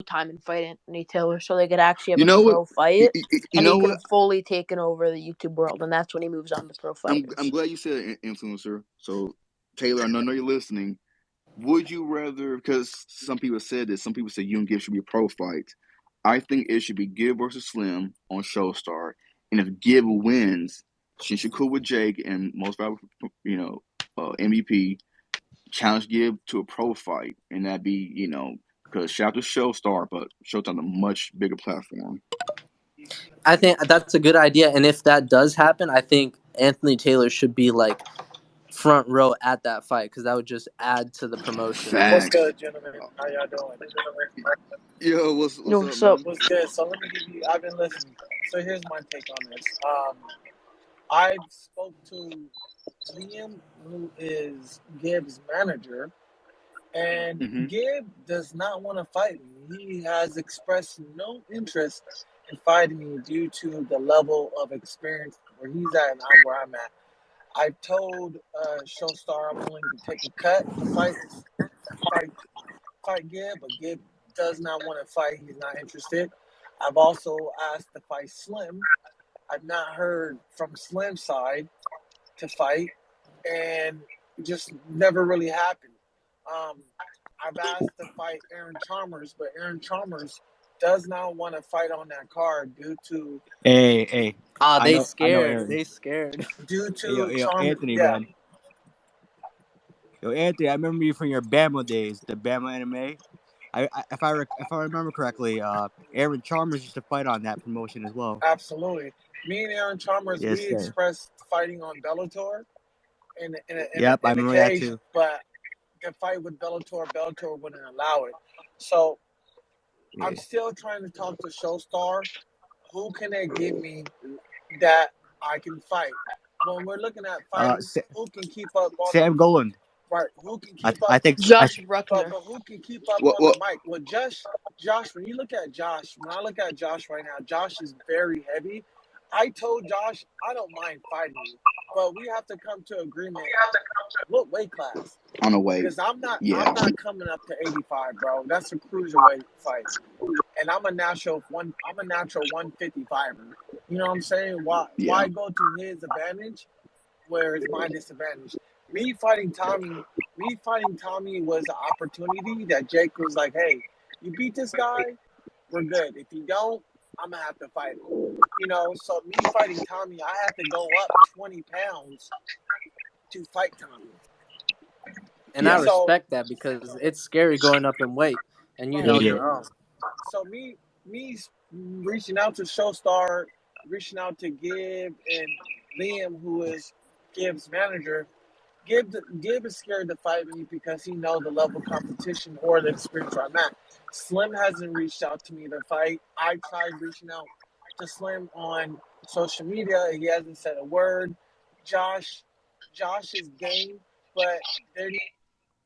time and fight Anthony Taylor so they could actually have You a know what? pro fight, You and he know could what? have fully taken over the YouTube world, and that's when he moves on to pro I'm fighters. glad you said influencer. So Taylor, I know you're listening. Would you rather? Because some people said this. Some people say you and Gibb should be a pro fight. I think it should be Gibb versus Slim on Showstar, and if Gibb wins, since you're cool with Jake and most valuable, MVP, challenge Gibb to a pro fight, and that'd be because shout out to Showstar, but Showtime's a much bigger platform. I think that's a good idea, and if that does happen, I think Anthony Taylor should be like front row at that fight because that would just add to the promotion. What's Facts. good, gentlemen? How y'all doing? Yo, what's What's up, up? man? What's good? So let me give you. I've been listening. So here's my take on this. I spoke to Liam, who is Gibbs' manager, and Mm-hmm. Gibb does not want to fight me. He has expressed no interest in fighting me due to the level of experience where he's at and not where I'm at. I've told Showstar I'm willing to take a cut to fight Gibb, but Gibb does not want to fight. He's not interested. I've also asked to fight Slim. I've not heard from Slim's side to fight, and it just never really happened. I've asked to fight Aaron Chalmers, but Aaron Chalmers does not want to fight on that card due to Hey. They I know scared. Aaron. They scared. due Hey, yo, to Chalmers. Anthony, Yeah, man. Yo, Anthony, I remember you from your Bama days, the Bama anime. If I remember correctly, Aaron Chalmers used to fight on that promotion as well. absolutely. Me and Aaron Chalmers, Yes, we sir. expressed fighting on Bellator Yep, I in a remember that cage, too. but the fight with Bellator wouldn't allow it. So Yeah. I'm still trying to talk to Showstar. Who can they give me that I can fight? When we're looking at fighting, who can keep up on Sam Golan. right? Who can I keep up? think Josh But Bruckner. who can keep up What? on the mic? Well, Josh. When you look at Josh, when I look at Josh right now, Josh is very heavy. I told Josh I don't mind fighting you, but we have to come to agreement. What weight class? On the way. Because I'm not Yeah. coming up to 85, bro. That's a cruiserweight fight, and I'm a natural 155er. You know what I'm saying? Why Yeah. go to his advantage where it's my disadvantage? Me fighting Tommy was an opportunity that Jake was like, hey, you beat this guy, we're good. If you don't, I'm gonna have to fight him. You know, so me fighting Tommy, I had to go up 20 pounds to fight Tommy. And I Yeah. So respect that because it's scary going up in weight, and you right. know Yeah. your own. So me reaching out to Showstar, reaching out to Gibb and Liam, who is Gibb's manager. Gibb is scared to fight me because he knows the level of competition or the experience where I'm at. Slim hasn't reached out to me to fight. I tried reaching out to Slim on social media. He hasn't said a word. Josh is game, but there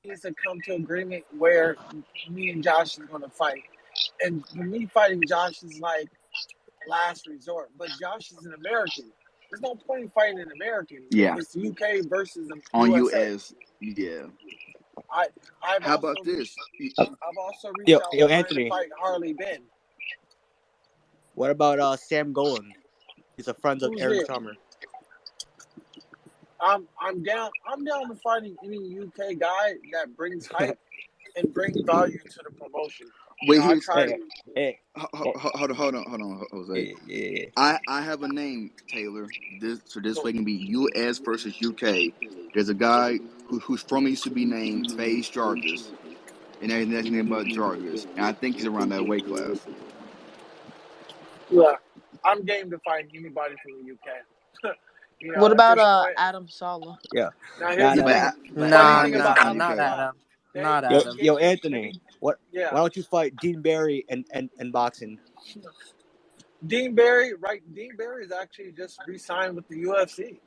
needs to come to agreement where me and Josh is going to fight. And for me, fighting Josh is like last resort. But Josh is an American. There's no point in fighting an American. Yeah. It's UK versus the On USA. US. Yeah. I've How also about this? reached out Yo, trying Anthony. to fight Harley Ben. What about Sam Golan? He's a friend of Who's Aaron it? Chalmers. I'm down to fighting any UK guy that brings hype and brings value to the promotion. Wait, I here's tried. Hey. hold on, Jose. Yeah. I have a name, Taylor. This Cool. way can be US versus UK. There's a guy who's from used to be named FaZe Jarvis, and that's name about Jarvis, and I think he's around that weight class. Yeah, I'm game to fight anybody from the UK. You know, What if about there's no way. Adam Saleh? Yeah. Now here's Nah, the Yeah, nah, nah. thing. but Funny Nah, Adam's thing not about nah, from Adam not UK. Salah, Adam. they Not Yo, Adam. gave me Anthony. Why yeah. don't you fight Dean Barry and boxing? Dean Barry, right? Dean Barry is actually just re-signed with the UFC.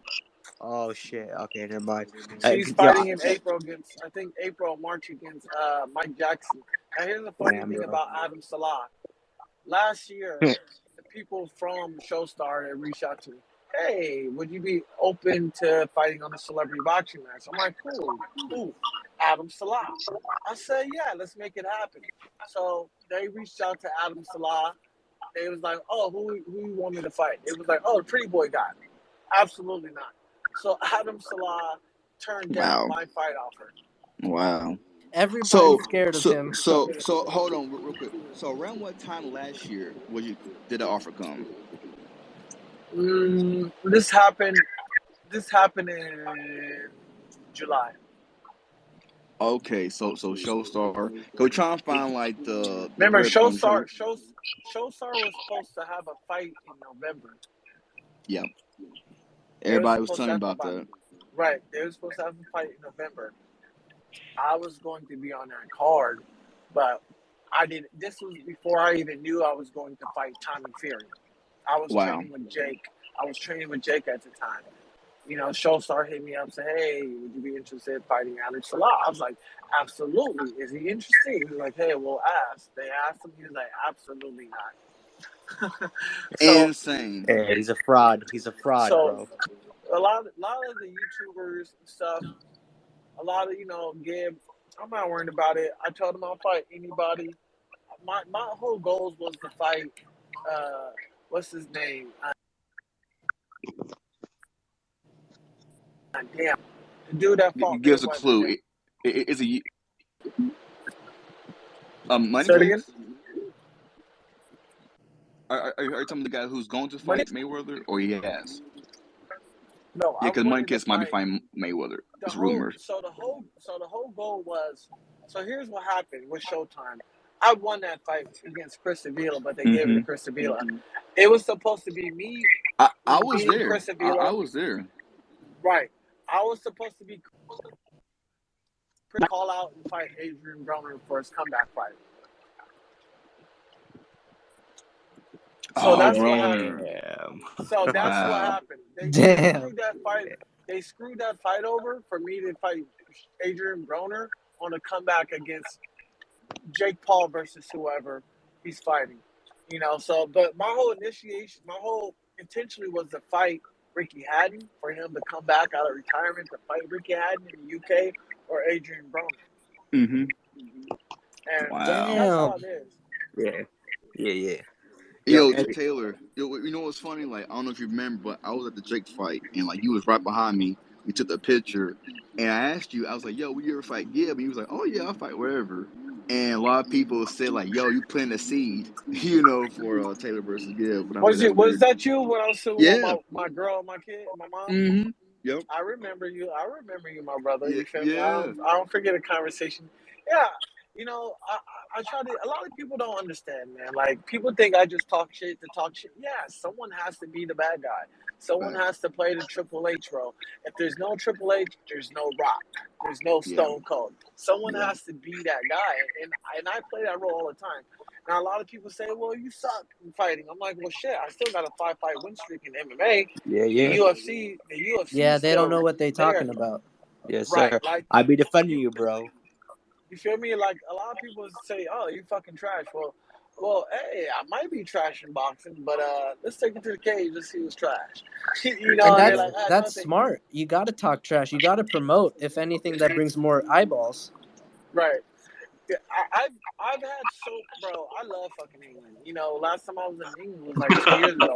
Oh shit. Okay, never mind. He's Yo, fighting in April against, I think April or March against Mike Jackson. Now here's the funny damn, thing bro. about Adam Salah. Last year, the people from Showstar had reached out to me. Hey, would you be open to fighting on a celebrity boxing match? I'm like, cool. Adam Salah. I said, yeah, let's make it happen. So they reached out to Adam Salah. They was like, oh, who you want me to fight? It was like, oh, the pretty boy guy. Absolutely not. So Adam Salah turned down Wow. my fight offer. Wow. Everybody's So scared of him. so hold on real quick. So around what time last year did the offer come? This happened. This happened in July. Okay, so Showstar. Go try and find like the Remember, clip on Twitter. Showstar was supposed to have a fight in November. Yeah. They were Everybody was supposed to telling me have a about fight. that. Right. They were supposed to have a fight in November. I was going to be on that card, but I didn't. This was before I even knew I was going to fight Tommy Fury. I was Wow. training with Jake. I was training with Jake at the time. You know, Showstar hit me up, said, "Hey, would you be interested in fighting Alex Salah?" I was like, "Absolutely." Is he interested? He was like, "Hey, we'll ask." They asked him. He was like, "Absolutely not." so, Insane. Hey, he's a fraud. He's a fraud, so bro. a lot of the YouTubers and stuff, a lot of Gib. I'm not worried about it. I told him I'll fight anybody. My whole goals was to fight. What's his name? Damn, the dude that fought Give us a Mayweather. clue. Is it Money Say it again. Case? Are you talking the guy who's going to Money? fight Mayweather, or he has? No, Yeah, I because Money wanted to Case might be fight fighting Mayweather. the It's whole. rumored. The whole goal was. So here's what happened with Showtime. I won that fight against Chris Avila, but they gave it to Chris Avila. It was supposed to be me I was beating there. Chris I Avila. was there. Right. I was supposed to be call out and fight Adrian Broner for his comeback fight. So Oh, that's what happened. Damn. So that's what wow. happened. They Damn. screwed that fight. They screwed that fight over for me to fight Adrian Broner on a comeback against Jake Paul versus whoever he's fighting. So but my whole intentionally was to fight Ricky Hatton for him to come back out of retirement to fight Ricky Hatton in the UK or Adrian Broner. Mm-hmm. And Wow. that's how Damn. it is. Yeah. Yo, Yo, Anthony. Taylor. You know what's funny? Like, I don't know if you remember, but I was at the Jake fight, and like you was right behind me. We took the picture, and I asked you. I was like, "Yo, will you ever fight Gib?" And he was like, "Oh yeah, I'll fight wherever." And a lot of people said like, "Yo, you planting a seed, for Taylor versus Gib." But I think that's Was weird. that you when I was still with Yeah. my girl, my kid, my mom? Mm-hmm. Yep. I remember you. I remember you, my brother. Yeah. You feel me? Yeah. I don't forget a conversation. Yeah, I try to. A lot of people don't understand, man. Like people think I just talk shit to talk shit. Yeah, someone has to be the bad guy. Someone Facts. has to play the Triple H role. If there's no Triple H, there's no Rock. There's no Yeah. Stone Cold. Someone Yeah. has to be that guy, and I play that role all the time. Now a lot of people say, "Well, you suck in fighting." I'm like, "Well, shit, I still got a 5-fight win streak in MMA. Yeah. The UFC Yeah, they don't know still what they there, talking about. Yes, right? sir. Like I be defending you, you, bro. you feel me? Like a lot of people say, "Oh, you fucking trash." Hey, I might be trash in boxing, but let's take it to the cage. Let's see who's trash. And And they're that's like, "Ah, no, that's thank you." smart. You got to talk trash. You got to promote. If anything, that brings more eyeballs. Right. Yeah, I've had bro. I love fucking England. Last time I was in England was like 2 years ago.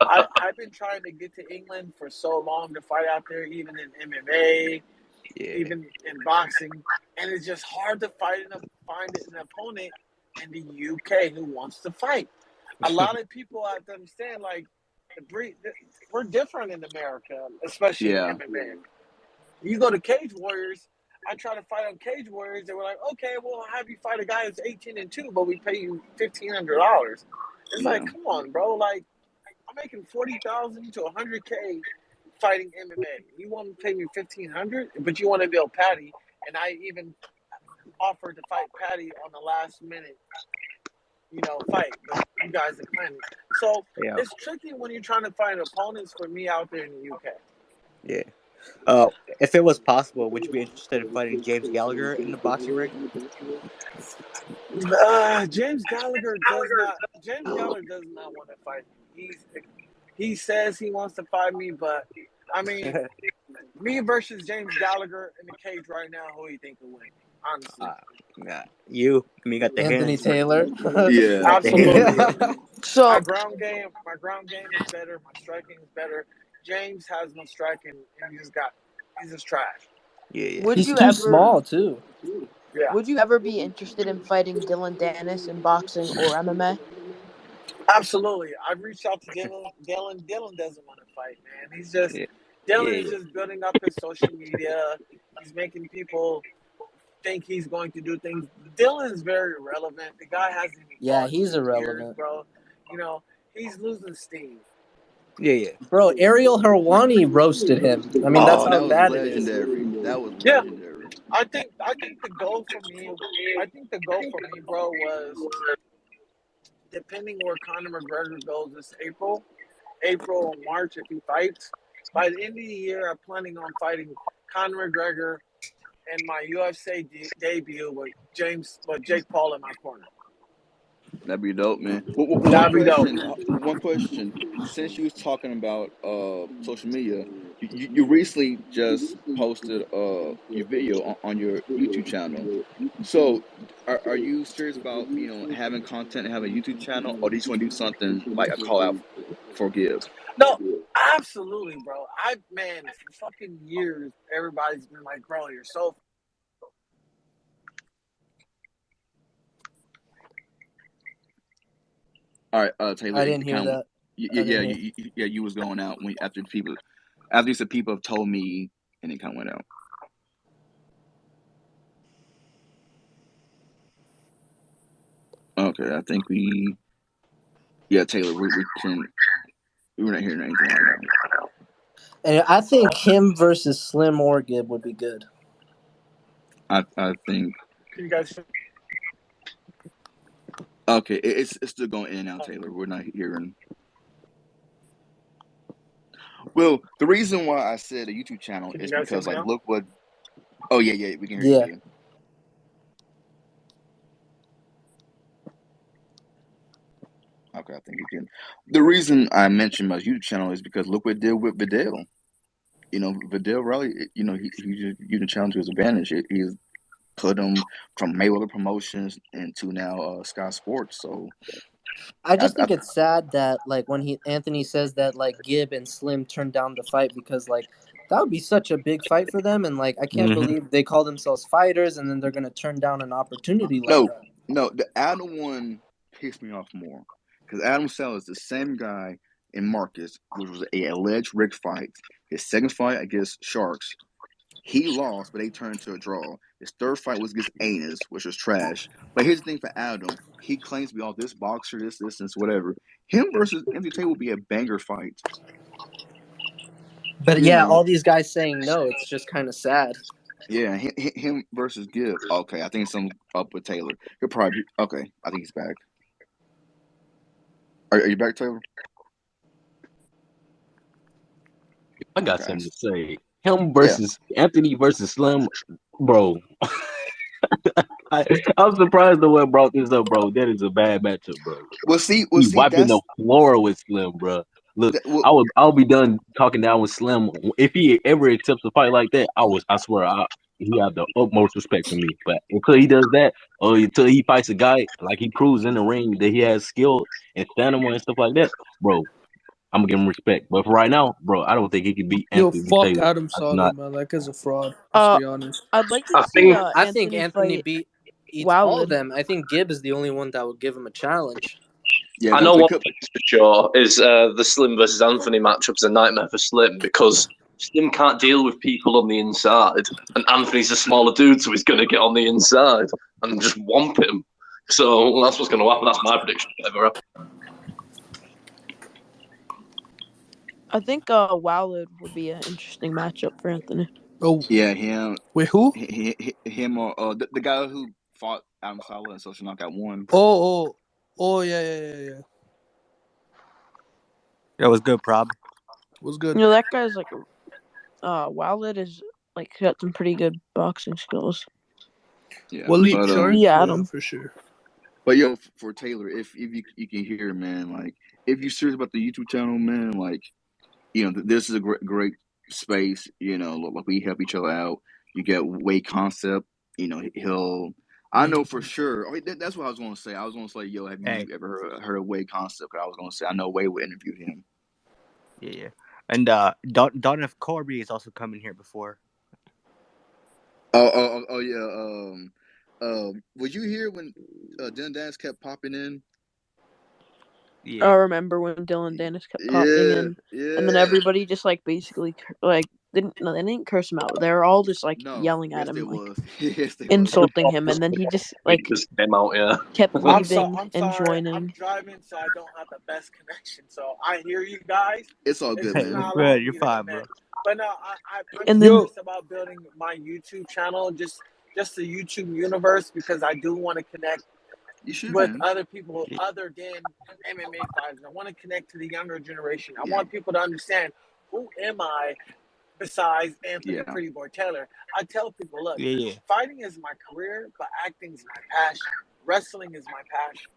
I've been trying to get to England for so long to fight out there, even in MMA, Yeah. even in boxing, and it's just hard to find an opponent in the UK who wants to fight. A lot of people have to understand, like, we're different in America, especially in Yeah. MMA. You go to Cage Warriors. I try to fight on Cage Warriors. They were like, "Okay, we'll have you fight a guy who's 18-2, but we pay you $1,500." It's Yeah. like, come on, bro. Like, I'm making $40,000 to $100K fighting MMA. You want to pay me $1,500, but you want to build Patty, and I even offered to fight Patty on the last minute, fight, but you guys declined it. So Yeah. it's tricky when you're trying to find opponents for me out there in the UK. Yeah. If it was possible, would you be interested in fighting James Gallagher in the boxing ring? James Gallagher does not. James Gallagher does not want to fight me. He says he wants to fight me, but I mean, Me versus James Gallagher in the cage right now. Who do you think will win? Honestly, You got the Anthony hands. Taylor. Yeah. absolutely. So My ground game is better. My striking is better. James has no striking, and he's just trash. Yeah. would He's you too ever small too. Yeah, be interested in fighting Dylan Danis in boxing or MMA? absolutely. I've reached out to Dylan. Dylan doesn't want to fight, man. Yeah. Dylan is Yeah. just building up his social media. He's making people think he's going to do things. Dylan's very irrelevant. The guy hasn't even Yeah, fought in he's 2 years, irrelevant. bro. You know, he's losing steam. Yeah. Bro, Ariel Helwani roasted him. I mean, that's Oh, how that was bad it is. legendary. That was Yeah, legendary. I think the goal for me, bro, was depending where Conor McGregor goes this April or March if he fights. By the end of the year, I'm planning on fighting Conor McGregor and my UFC debut with Jake Paul in my corner. That'd be dope, man. That'd be dope. One question. Since you was talking about social media, you recently just posted your video on your YouTube channel. So are you serious about having content and having a YouTube channel, or do you just want to do something like a call out for Give? No, absolutely, bro. Man, for fucking years, everybody's been like, bro, you're so. All right, Taylor. I didn't hear that. You was going out after you said people have told me, and it kind of went out. Okay, I think Taylor, we're not hearing anything right now. And I think him versus Slim or Gibb would be good. I think. Can you guys? Okay, it's still going in and out, Taylor. We're not hearing. Well, the reason why I said a YouTube channel Can you is guys hear because, me like, now? look what. Oh yeah, we can hear you, Yeah. Taylor. Okay, I think you can. The reason I mentioned my YouTube channel is because look what it did with Vidal. Vidal really, he just used the challenge to his advantage. He's put him from Mayweather Promotions into now Sky Sports. So I I, just think it's sad that like when Anthony says that like Gibb and Slim turned down the fight because like that would be such a big fight for them, and like I can't believe they call themselves fighters and then they're gonna turn down an opportunity like that. No, the Adam one pissed me off more because Adam Sell is the same guy in Marcus, which was a alleged rig fight. His second fight against Sharks, he lost, but they turned to a draw. His third fight was against Anus, which was trash. But here's the thing for Adam: he claims to be all this boxer, this, whatever. Him versus MJ Tate will be a banger fight. But yeah, all these guys saying no, it's just kind of sad. Yeah, him versus Gibb. Okay, I think something's up with Taylor. He'll probably be, okay. I think he's back. Are you back, Taylor? I got something to say. Him versus Anthony versus Slim, bro. I'm surprised the one brought this up, bro. That is a bad matchup, bro. He's wiping the floor with Slim, bro. Look, I'll be done talking down with Slim if he ever attempts a fight like that. I swear, he have the utmost respect for me. But until he does that, or until he fights a guy like he proves in the ring that he has skill and stamina and stuff like that, bro, I'm gonna give him respect. But for right now, bro, I don't think he can beat Anthony Taylor. Adam Saleh, man. That guy's a fraud. Let's be honest. I'd like to see I think Anthony beats all of them. I think Gibb is the only one that would give him a challenge. Yeah, I know one thing's for sure is the Slim versus Anthony matchup's a nightmare for Slim because Slim can't deal with people on the inside, and Anthony's a smaller dude, so he's going to get on the inside and just whomp him. So that's what's going to happen. That's my prediction. I think Wowlid would be an interesting matchup for Anthony. Oh yeah, him. Wait, who? Him or the guy who fought Adam Saleh and Social Knockout won. Oh, yeah. That was good, Prob. Was good. That guy's like, Wowlid is like got some pretty good boxing skills. Yeah, Adam for sure. But for Taylor, if you can hear, man, like if you're serious about the YouTube channel, man, like this is a great space. Like we help each other out. You get Wade Concept. He'll. I know for sure. That's what I was going to say. I was going to say, yo, have you ever heard of Wade Concept? I was going to say, I know Wade would interview him. Yeah. And Don F. Corby is also coming here before. Oh yeah. Was you here when Dylan Danis kept popping in? Yeah. I remember when Dylan Danis kept popping in, and then everybody just basically they didn't curse him out. They were all just yelling at him, insulting him, and then he just them out, kept leaving and joining. I'm driving, so I don't have the best connection. So I hear you guys. It's all good, man. It's good. You're fine, bro. But no, I'm serious about building my YouTube channel, just the YouTube universe, because I do want to connect with other people other than MMA fighters. I want to connect to the younger generation. I want people to understand, who am I besides Anthony Pretty Boy Taylor? I tell people, look, fighting is my career, but acting is my passion. Wrestling is my passion.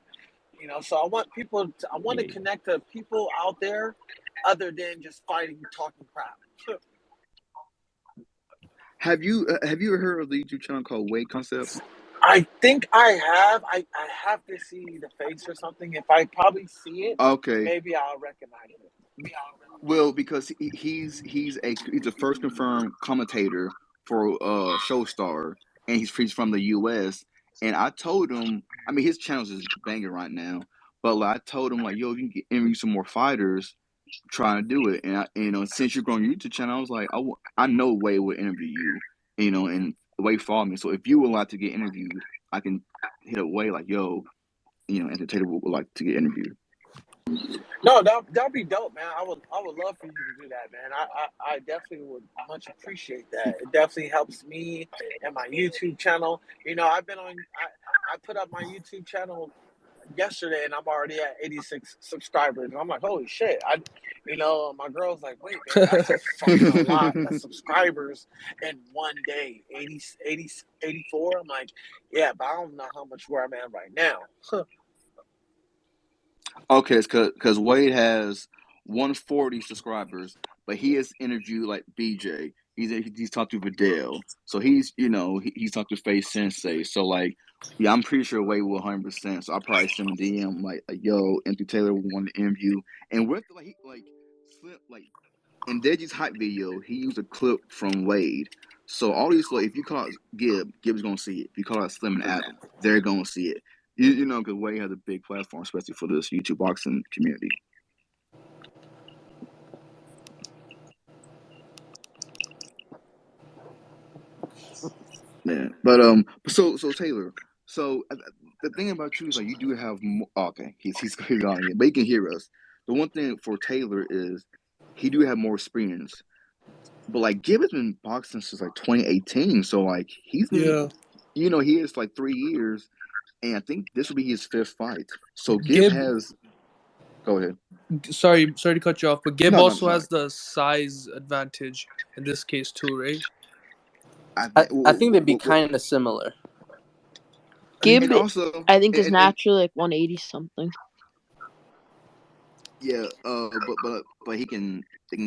So I want people to connect to people out there other than just fighting, talking crap. Have you heard of the YouTube channel called Wade Concept? I think I have. I have to see the face or something. If I probably see it, maybe I'll recognize it. Well, because he's the first confirmed commentator for Showstar, and he's from the U.S. And I told him, I mean, his channel's is banging right now, but I told him yo, you can interview some more fighters, try to do it. And since you're growing your YouTube channel, I was like, I know Wade would interview you, and Wade followed me. So if you would like to get interviewed, I can hit up Wade yo, Anthony Taylor would like to get interviewed. No, that'd be dope, man. I would love for you to do that, man. I definitely would much appreciate that. It definitely helps me and my YouTube channel. I've been on. I put up my YouTube channel yesterday, and I'm already at 86 subscribers. And I'm like, holy shit! My girl's like, wait, man, that's fucking a lot of subscribers in one day. 84. I'm like, yeah, but I don't know how much where I'm at right now. Okay, it's because Wade has 140 subscribers, but he has interviewed BJ. He's talked to Vidal, so he's he's talked to Face Sensei. So I'm pretty sure Wade will 100%. So I'll probably send him a DM yo, Anthony Taylor want to interview, and with in Deji's hype video, he used a clip from Wade. So all these if you call out Gibb's gonna see it. If you call out Slim and Adam, they're gonna see it. Because Wade has a big platform, especially for this YouTube boxing community. Yeah, but so Taylor, so the thing about you is you do have more. Okay, he's gone again, but he can hear us. The one thing for Taylor is he do have more experience, but Gibb has been boxing since 2018, so he's been, he is 3 years, and I think this will be his 5th fight. So Gibb has. Go ahead. Sorry to cut you off, but Gibb also has the size advantage in this case too, right? I think they'd be kind of similar. Gibb, I think, is naturally 180 something. Yeah, but he can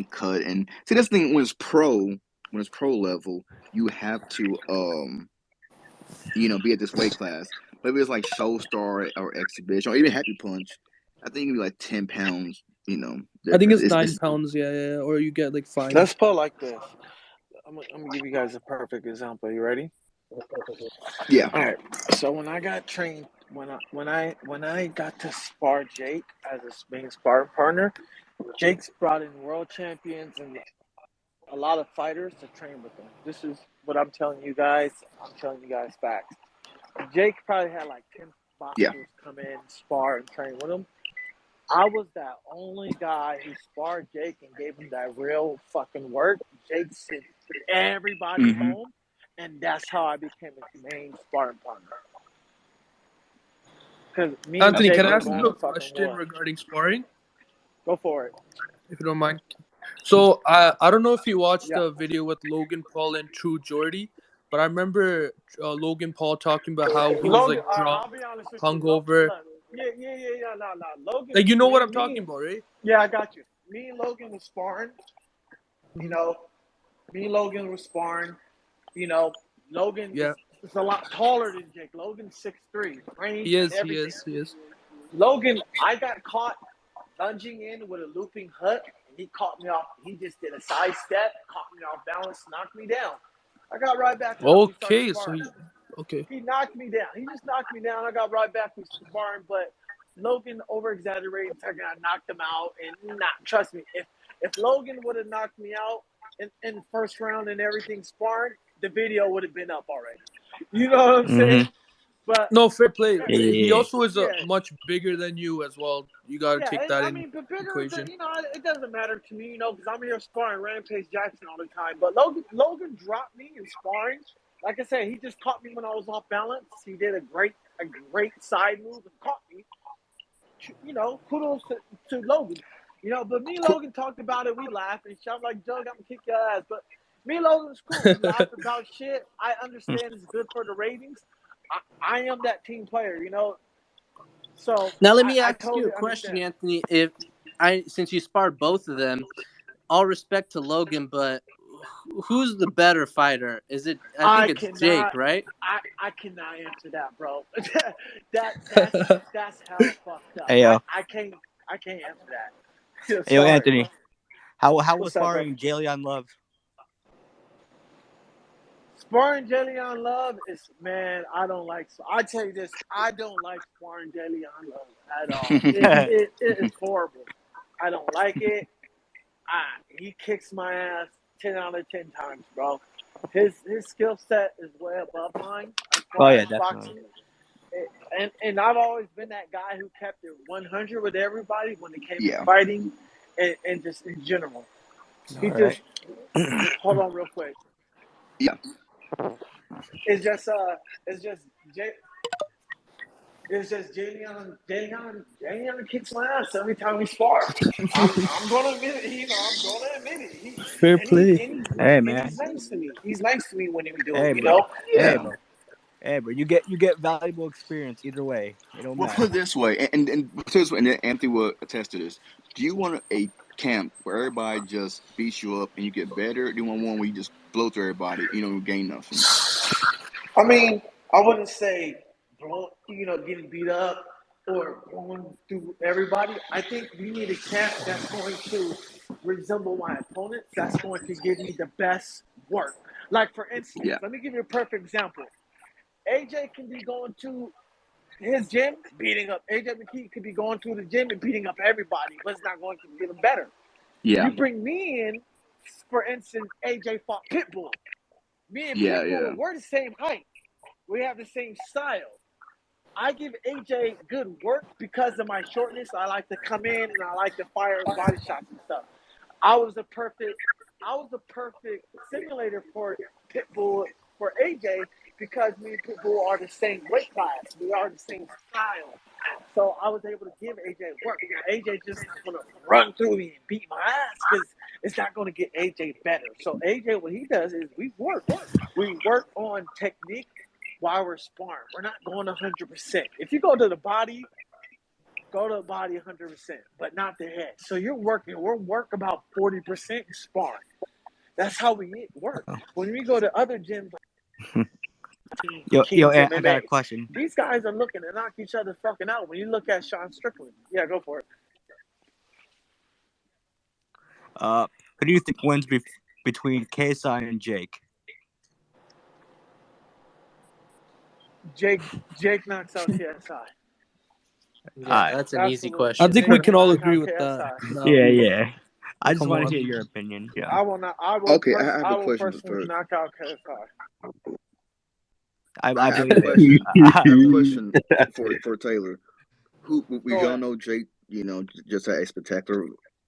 cut, and see that's the thing when it's pro level, you have to be at this weight class. But if it's Showstar or Exhibition or even Happy Punch, I think it'd be 10 pounds. I think it's 9 pounds. Yeah, or you get fine. Let's put it like this. I'm gonna give you guys a perfect example. You ready? Yeah. All right. So when I got trained, when I got to spar Jake as a main sparring partner, Jake's brought in world champions and a lot of fighters to train with him. This is what I'm telling you guys. I'm telling you guys facts. Jake probably had 10 boxers come in, spar, and train with him. I was that only guy who sparred Jake and gave him that real fucking work. Jake sent everybody home, and that's how I became his main sparring partner. Anthony, can I ask you a question regarding sparring? Go for it. If you don't mind. So, I don't know if you watched the video with Logan Paul and True Jordy, but I remember Logan Paul talking about how he was drunk, hungover. Yeah. No. Logan. You know what I'm talking about, right? Yeah, I got you. Me and Logan was sparring. Me and Logan were sparring. You know, Logan is a lot taller than Jake. Logan's 6'3", range and everything. He is. Logan, I got caught lunging in with a looping hook, and he caught me off. He just did a side step, caught me off balance, knocked me down. I got right back up. We started sparring. He knocked me down. He just knocked me down. I got right back. We sparring, but Logan over-exaggerated. I knocked him out, and trust me, if Logan would have knocked me out in the first round and everything sparring, the video would have been up already. You know what I'm saying? But no, fair play. Yeah. He also is much bigger than you as well. You got to take that in equation. It doesn't matter to me, because I'm here sparring Rampage Jackson all the time. But Logan dropped me in sparring. Like I said, he just caught me when I was off balance. He did a great side move and caught me. Kudos to Logan. But me and Logan talked about it. We laughed and shit. I'm like, Doug, I'm going to kick your ass. But me and Logan's cool. We laugh about shit. I understand it's good for the ratings. I am that team player, So now let me ask you a question, Anthony. Since you sparred both of them, all respect to Logan, but who's the better fighter? Is it? I think it's Jake, right? I cannot answer that, bro. that's hella fucked up. Hey, I can't answer that. Hey, Anthony, how was sparring Jalen Love? Sparring Jalen Love is, man, I don't like. I tell you this, I don't like sparring Jalen Love at all. It is horrible. I don't like it. He kicks my ass 10 out of 10 times, bro. His skill set is way above mine. Oh yeah, definitely. And I've always been that guy who kept it 100 with everybody when it came to fighting and just in general. Hold on real quick. Yeah. It's just Jalen kicks my ass every time we spar. I'm gonna admit it. Fair play. Hey man, he's nice to me. He's nice to me when he do it. Yeah. Hey, bro, you get valuable experience either way. It don't matter. Put it this way, and Anthony will attest to this. Do you want a camp where everybody just beats you up and you get better? Or do you want one where you just blow through everybody, gain nothing? I mean, I wouldn't say, getting beat up or going through everybody. I think we need a camp that's going to resemble my opponents. That's going to give me the best work. Like, for instance, let me give you a perfect example. AJ can be going to his gym, beating up. AJ McKee could be going to the gym and beating up everybody, but it's not going to get him better. Yeah. You bring me in, for instance, AJ fought Pitbull. Me and Pitbull, we're the same height. We have the same style. I give AJ good work because of my shortness. I like to come in and I like to fire body shots and stuff. I was a perfect simulator for Pitbull, for AJ, because me and Pitbull are the same weight class. We are the same style. So I was able to give AJ work. Now, AJ just not going to run through me and beat my ass because it's not going to get AJ better. So AJ, what he does is we work on technique while we're sparring. We're not going 100%. If you go to the body 100%, but not the head. So we'll work about 40% sparring. That's how we work. When we go to other gyms, I got a question. These guys are looking to knock each other fucking out. When you look at Sean Strickland, yeah, go for it. Who do you think wins between KSI and Jake? Jake knocks out KSI. Yeah, that's an easy question. I think we can all agree with that. Yeah. I just want to hear your opinion. Yeah. I will not. I will. Okay, I have a question personally knock out KSI. I have a question for Taylor. Who we all know Jake, just had a spectacular.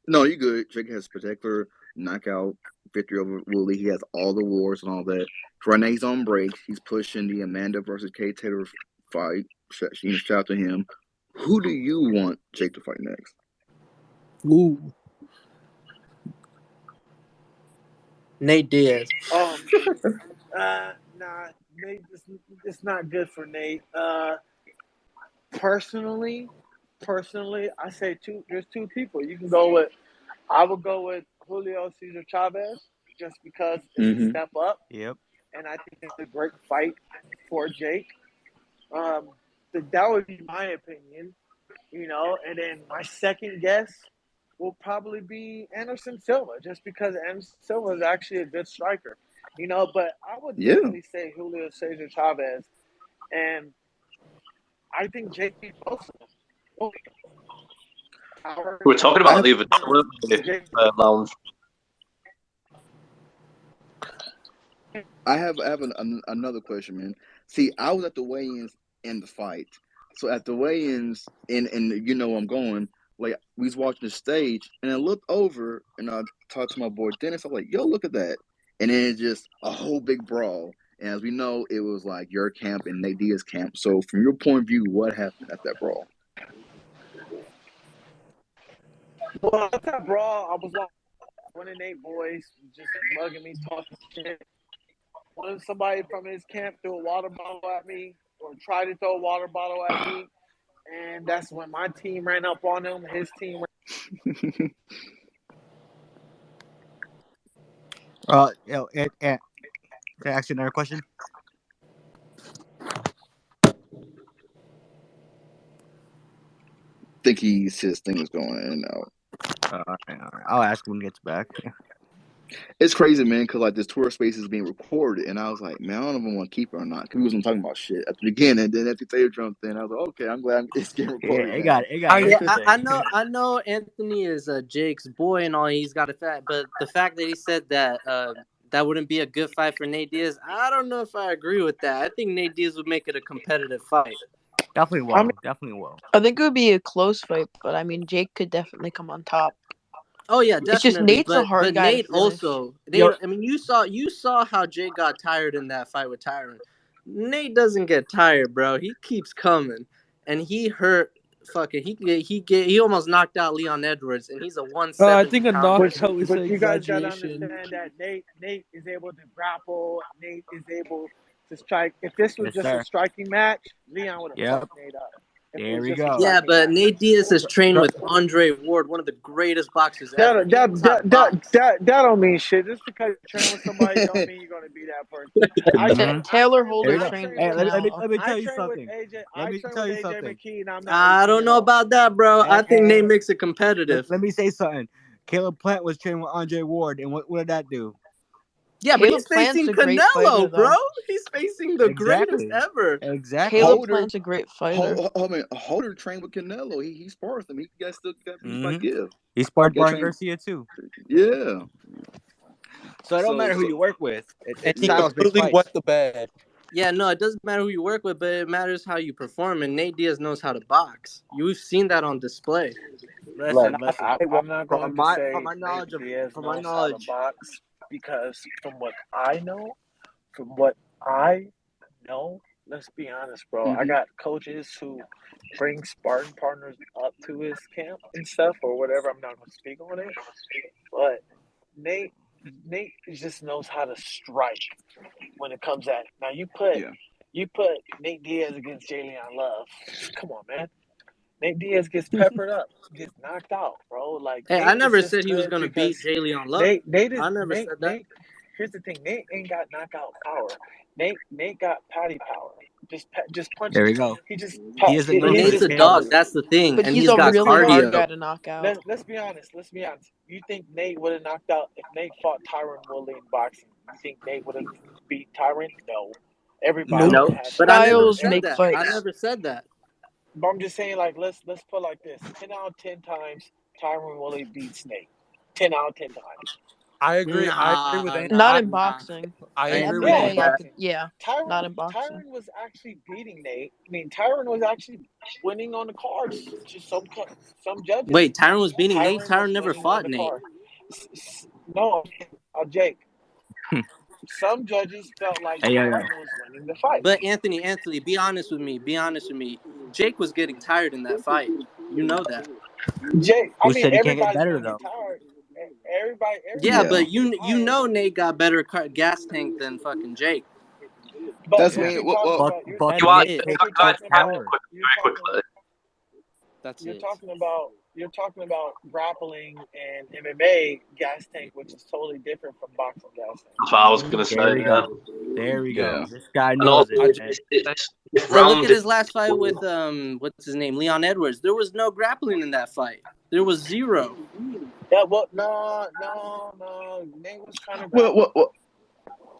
No, you good. Jake has spectacular knockout victory over Woolley. He has all the wars and all that. Right now he's on break. He's pushing the Amanda versus Kay Taylor fight. Shout out to him. Who do you want Jake to fight next? Ooh. Nate Diaz. Nah, Nate. It's not good for Nate. Personally, I say there's two people you can go with. I would go with Julio Cesar Chavez, just because it's a step up. Yep. And I think it's a great fight for Jake. That would be my opinion, And then my second guess will probably be Anderson Silva, just because Anderson Silva is actually a good striker, But I would definitely say Julio Cesar Chavez, and I think Jake beat both of them. We were talking about the other day, weren't we, Lounge? I have another question, man. See, I was at the weigh-ins in the fight. So at the weigh-ins, and where I'm going, like, we was watching the stage, and I looked over, and I talked to my boy Dennis. I'm like, yo, look at that. And then it's just a whole big brawl. And as we know, it was like your camp and Nate Diaz's camp. So from your point of view, what happened at that brawl? Well, at that brawl, I was like, one of Nate boys just mugging me, talking shit. When somebody from his camp threw a water bottle at me or tried to throw a water bottle at me, and that's when my team ran up on him. His team can I ask you another question? I think his thing is going in and out. All right. I'll ask him when he gets back. It's crazy, man, because like this tour space is being recorded, and I was like, man, I don't know if I want to keep it or not, because we wasn't talking about shit at the beginning. And then after Taylor jumped in, I was like, okay, I'm glad it's getting recorded. Yeah, it got interesting. I know Anthony is Jake's boy and all. He's got a fat, but the fact that he said that that wouldn't be a good fight for Nate Diaz, I don't know if I agree with that. I think Nate Diaz would make it a competitive fight. Definitely will. I think it would be a close fight, but I mean, Jake could definitely come on top. Oh yeah, definitely. It's just Nate's a hard guy. Nate also. I mean, you saw how Jake got tired in that fight with Tyron. Nate doesn't get tired, bro. He keeps coming, and he hurt. Fucking, he almost knocked out Leon Edwards, and he's a 170. I think a knockout is an you guys gotta exaggeration. understand that Nate is able to grapple. Nate is able to strike. If this was a striking match, Leon would have fucked Nate up. There we go. Yeah, but Nate Diaz has trained with Andre Ward, one of the greatest boxers ever. That don't mean shit. Just because you train with somebody don't mean you're gonna be that person. Taylor Holder trained with let me tell you something. I don't know about that, bro. I think Nate makes it competitive. Let me say something. Caleb Plant was training with Andre Ward, and what did that do? Yeah, but he's facing Canelo, bro. He's facing the greatest ever. Exactly. Caleb Plant's a great fighter. Holder trained with Canelo. He spars him. He still got give. He sparred Brian Garcia too. Yeah. So it don't matter who you work with. He completely wet the bed. Yeah, no, it doesn't matter who you work with, but it matters how you perform. And Nate Diaz knows how to box. You've seen that on display. Listen. I'm not going to say Nate Diaz knows how to box. Because from what I know, let's be honest, bro. I got coaches who bring sparring partners up to his camp and stuff or whatever. I'm not going to speak on it, but Nate just knows how to strike when it comes at. Now you put Nate Diaz against Jalen Love. Come on, man. Nate Diaz gets peppered up, gets knocked out, bro. Like, hey, I never said he was going to beat Jalen Love. I never said that. Here's the thing: Nate ain't got knockout power. Nate got patty power. Just punch. There we go. He just. Nate's a dog. That's the thing. But and he's got really cardio. hard guy to knock out. Let's be honest. You think Nate would have knocked out if Nate fought Tyron Woodley in boxing? You think Nate would have beat Tyron? No. Everybody. No. But Styles make fights. I never said that. But I'm just saying, like, let's put it like this: 10 out of 10 times, Tyron Woodley beats Nate. 10 out of 10 times. I agree. I agree with Anthony. Not in boxing. I agree with Anthony. Yeah. Not in boxing. Tyron was actually beating Nate. I mean, Tyron was actually winning on the cards. Just some judges. Wait, Tyron was beating Nate? Tyron never fought Nate. No, Jake. Some judges felt like Tyron was winning the fight. But Anthony, be honest with me. Jake was getting tired in that fight. You know that. Jake, Who said he can't get better though? Everybody. Yeah, but you know Nate got better gas tank than fucking Jake. That's me. Very quickly. you're talking about grappling and MMA gas tank, which is totally different from boxing gas tank. That's what I was going to say. There we go. There we go. This guy And knows also, look at his last fight with what's his name, Leon Edwards. There was no grappling in that fight. There was zero. Yeah, well, no. Nate was trying to grapple. Well,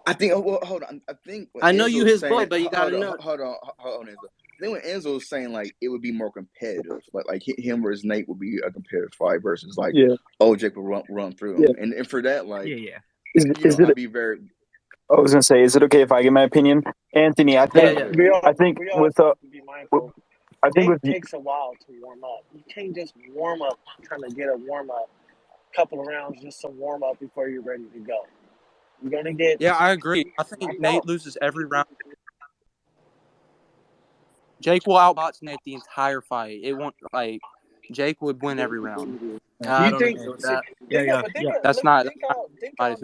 I think. Well, hold on. I think. I know you his boy, but you gotta know. Hold on, Enzo. I think when Enzo was saying like it would be more competitive, like him versus Nate would be a competitive fight versus like Jake would run through him, and for that like I'd be very. I was gonna say, is it okay if I give my opinion, Anthony? I think it takes a while to warm up. You can't just warm up trying to get a warm up, couple of rounds, just some warm up before you're ready to go. You're gonna get. Yeah, I agree. I think Nate loses every round. Jake will outbox Nate the entire fight. It won't Jake would win every round. I don't agree with that. That's not. Think how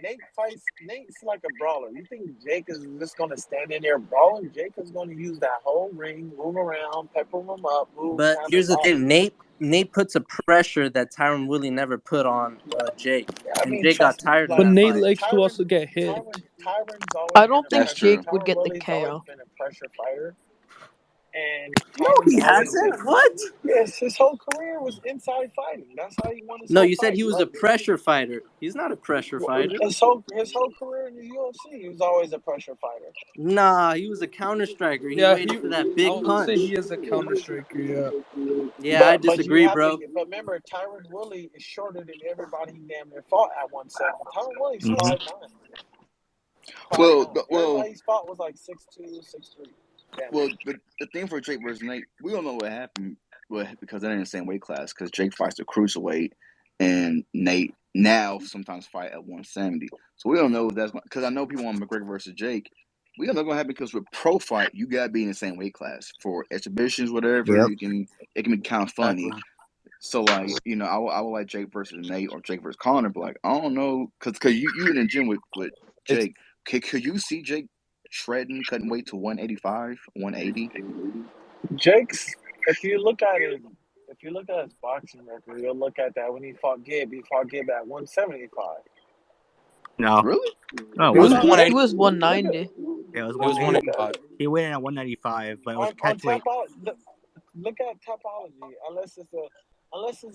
Nate fights. Nate's like a brawler. You think Jake is just going to stand in there brawling? Jake is going to use that whole ring, move around, pepper him up. But here's the thing. Nate puts a pressure that Tyron Woodley never put on Jake. And Jake got tired of that. But Nate likes to also get hit. I don't think Jake would get the KO. Been a pressure fighter. And no, he hasn't. What? Yes, his whole career was inside fighting. That's how he won his. No, you said he was a pressure fighter. He's not a pressure fighter. His whole career in the UFC, he was always a pressure fighter. Nah, he was a counter striker. He waited for that big punch. I would say he is a counter striker. Yeah, I disagree, bro. But remember, Tyron Woodley is shorter than everybody he damn near fought at 170. Tyron Woodley's 5'9". Everybody he's fought was like 6'2", 6'3". Well, the thing for Jake versus Nate, we don't know what happened because they're in the same weight class. Because Jake fights at cruiserweight, and Nate now sometimes fight at 170. So we don't know if that's because I know people want McGregor versus Jake. We don't know what's gonna happen because with pro fight, you gotta be in the same weight class for exhibitions, whatever. It can be kind of funny. Exactly. So like I would like Jake versus Nate or Jake versus Conor, but like I don't know because you in the gym with Jake. Could you see Jake shredding, cutting weight to 185, 180? Jake's, if you look at his boxing record, you'll look at that when he fought Gibb at 175. No. Really? No, it was 190. Yeah, it was 185. He went in at 195, but it was catch weight. Look at Tapology, unless it's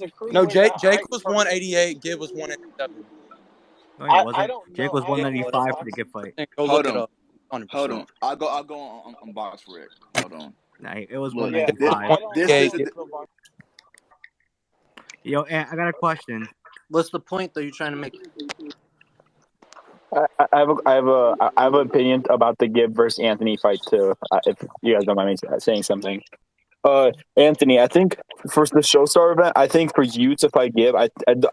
a cruiserweight. No, Jake was 188, Gibb was 187. No, he wasn't. I don't Jake was 195 for the Gibb fight. Go look it up. 100%. Hold on. I'll go on Box Rick. Hold on. Nah, it was 195. Yo, I got a question. What's the point that you're trying to make? I have an opinion about the Gibb versus Anthony fight too. If you guys don't mind me saying something. Anthony, I think for the Showstar event, I think for you to fight Gibb, I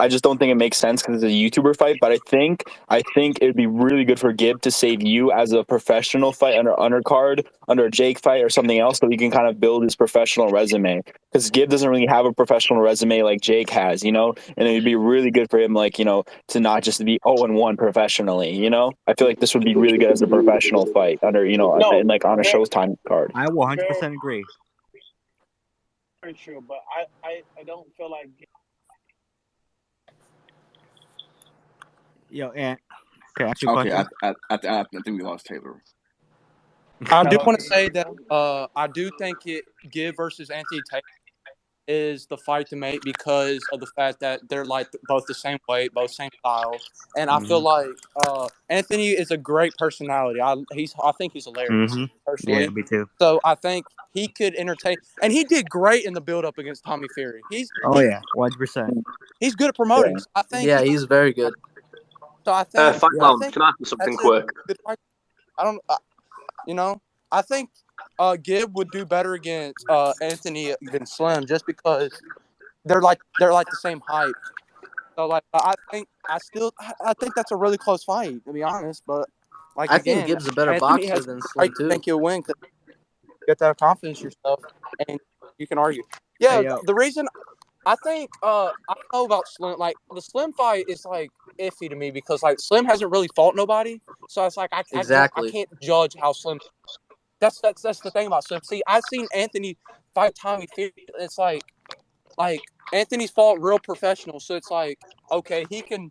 just don't think it makes sense because it's a YouTuber fight. But I think it would be really good for Gibb to save you as a professional fight under undercard, under a Jake fight or something else, so he can kind of build his professional resume. Because Gibb doesn't really have a professional resume like Jake has, and it'd be really good for him, to not just be 0-1 professionally. I feel like this would be really good as a professional fight under, on a Showtime card. I will 100% agree. Very true, but I don't feel like. Yo, and I think we lost Taylor. I do want to say that I do think Gibb versus Anthony Taylor is the fight to make because of the fact that they're both the same weight, both same style, and I feel like Anthony is a great personality. I think he's hilarious personally. Yeah, me too. So I think he could entertain, and he did great in the build up against Tommy Fury. 100%. He's good at promoting. So I think. Yeah, he's very good. So I think. Can I ask something quick? I think Gibb would do better against Anthony than Slim just because they're like the same height. So I think that's a really close fight, to be honest. But I think Gibb's a better boxer than Slim too. I think he'll win because you get that confidence in yourself and you can argue. Yeah, the reason I think I don't know about Slim. The Slim fight is iffy to me because Slim hasn't really fought nobody, so it's I can't judge how Slim. That's the thing about Slim. See, I've seen Anthony fight Tommy Fury. It's like Anthony's fought real professional, so it's like, okay, he can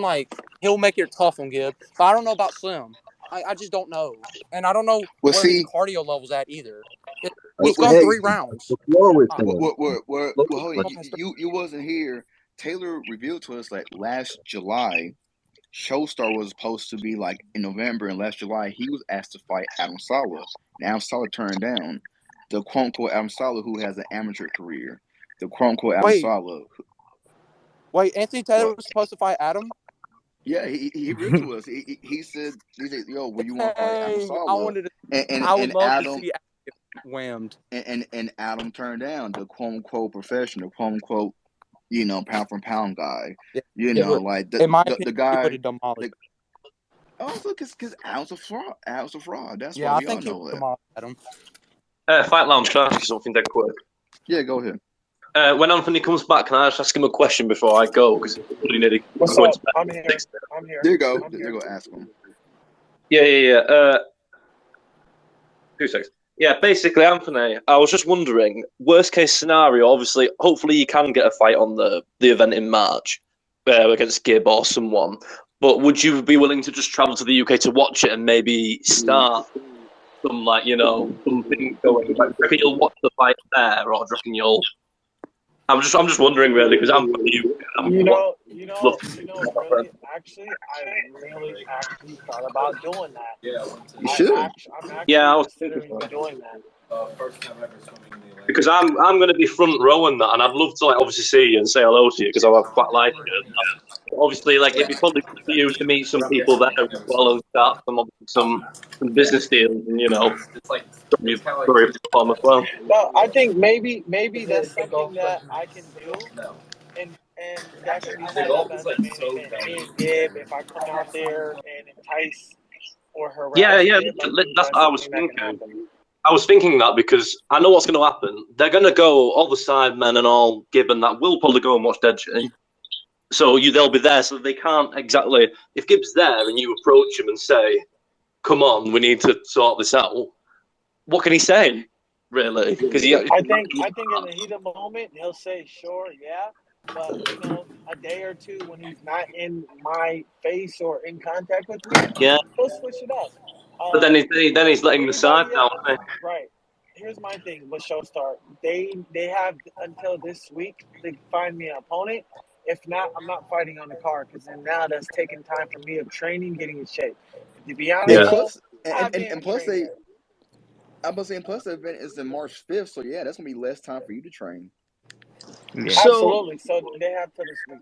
like, he'll make it tough on Gibb. But I don't know about Slim. I just don't know, and I don't know where his cardio level's at either. He's gone 3 rounds. Well, you wasn't here. Taylor revealed to us like last July, Showstar was supposed to be like in November, and last July he was asked to fight Adam Saleh. And Adam Saleh turned down the quote unquote Adam Saleh who has an amateur career. The quote unquote Adam Saleh. Wait, Anthony Taylor was supposed to fight Adam? Yeah, he revealed to us. He said, "Yo, will you want to fight Adam Saleh?" I would love Adam, to see Adam get whammed. And Adam turned down the quote unquote professional, quote unquote, pound for pound guy. Like in my opinion, the guy he would have demolished. Also, because Adam's a fraud. Adam's a fraud. That's why we I think all know he demolished Adam. Fight Lounge, can I ask you something dead quick? Yeah, go ahead. When Anthony comes back, can I just ask him a question before I go? Because what's up? I'm here. There you go. There you go. Ask him. Yeah. 2 seconds. Yeah, basically, Anthony, I was just wondering, worst case scenario, obviously, hopefully you can get a fight on the event in March against Gibb or someone, but would you be willing to just travel to the UK to watch it and maybe start some, something going? Like, do you reckon you'll watch the fight there, or do you reckon you'll... I'm just wondering, really, because I'm from the UK. Really, actually, I really actually thought about doing that. You should. I'm actually considering doing that. Because I'm going to be front row in that, and I'd love to obviously see you and say hello to you because I quite like it. Obviously, it'd be probably good for you to meet some people there as well and start some business deals, and it's like as well. Well, I think maybe that's something that I can do, and that can be set up as a main event. Me and Gibb, if I come out there and entice or harass Gibb, that's what I was thinking. I was thinking that because I know what's going to happen. They're going to go, all the sidemen and all Gibb and that will probably go and watch Dead G. So they'll be there, so they can't exactly... If Gibb's there and you approach him and say, come on, we need to sort this out, what can he say, really? Because I think in the heat of the moment, he'll say, sure, yeah. But, a day or two when he's not in my face or in contact with me, he'll switch it up. But then he's letting the side down. Right. Here's my thing with Showstar. They have until this week to find me an opponent. If not, I'm not fighting on the card because then now that's taking time for me of training, getting in shape. To be honest, and plus the event is in March 5th, so yeah, that's gonna be less time for you to train. Yeah. Absolutely. So they have till this week.